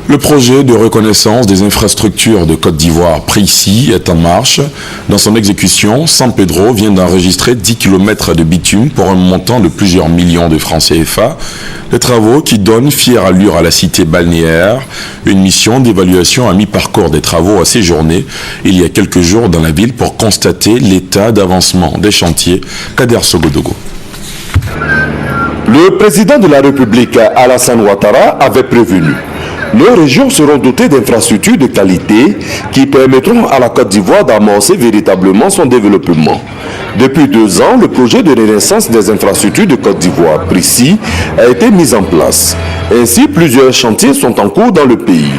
Le projet de reconnaissance des infrastructures de Côte d'Ivoire précis est en marche. Dans son exécution, San Pedro vient d'enregistrer 10 km de bitume pour un montant de plusieurs millions de francs CFA. Des travaux qui donnent fière allure à la cité balnéaire. Une mission d'évaluation à mi-parcours des travaux a séjourné il y a quelques jours dans la ville pour constater l'état d'avancement des chantiers. Kader Sogodogo. Le président de la République, Alassane Ouattara, avait prévenu. Nos régions seront dotées d'infrastructures de qualité qui permettront à la Côte d'Ivoire d'amorcer véritablement son développement. Depuis 2 ans, le projet de renaissance des infrastructures de Côte d'Ivoire, précis, a été mis en place. Ainsi, plusieurs chantiers sont en cours dans le pays.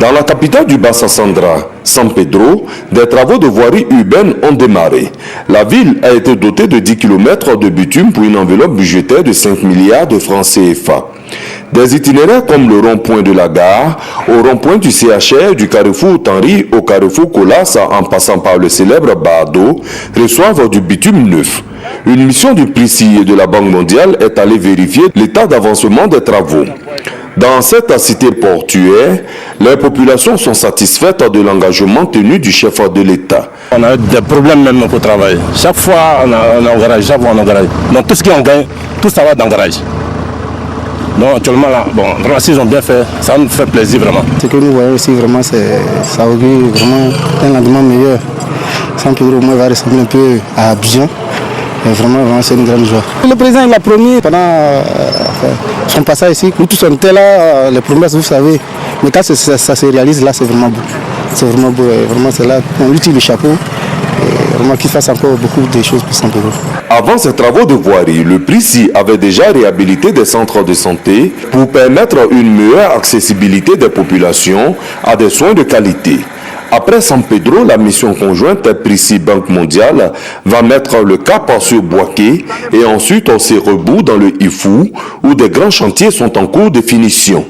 Dans la capitale du Bassa-Sandra, San Pedro, des travaux de voirie urbaine ont démarré. La ville a été dotée de 10 km de bitume pour une enveloppe budgétaire de 5 milliards de francs CFA. Des itinéraires comme le rond-point de la gare, au rond-point du CHR, du carrefour Tanri au carrefour Colas, en passant par le célèbre Bardo, reçoivent du bitume neuf. Une mission du PRICI et de la Banque mondiale est allée vérifier l'état d'avancement des travaux. Dans cette cité portuaire, les populations sont satisfaites de l'engagement tenu du chef de l'État. On a des problèmes même au travail. Chaque fois, on a garage, chaque fois on a garage. Donc tout ce qu'on gagne, tout ça va dans le garage. Donc actuellement, là, bon, vraiment, s'ils ont bien fait, ça nous fait plaisir vraiment. Ce que nous voyons aussi, vraiment, ça augure vraiment un lendemain meilleur. San Pedro, au moins, va ressembler un peu à Abidjan. Et vraiment, c'est une grande joie. Le président il a promis pendant son passage ici, nous tous on était là, les promesses, vous savez. Mais quand ça se réalise, là, c'est vraiment beau. C'est vraiment beau. Et vraiment, c'est là qu'on lui tire le chapeau. Et vraiment qu'il fasse encore beaucoup de choses pour San Pedro. Avant ces travaux de voirie, le PRICI avait déjà réhabilité des centres de santé pour permettre une meilleure accessibilité des populations à des soins de qualité. Après San Pedro, la mission conjointe PRICI Banque mondiale va mettre le cap sur Boaké et ensuite on se rebout dans le Ifou où des grands chantiers sont en cours de finition.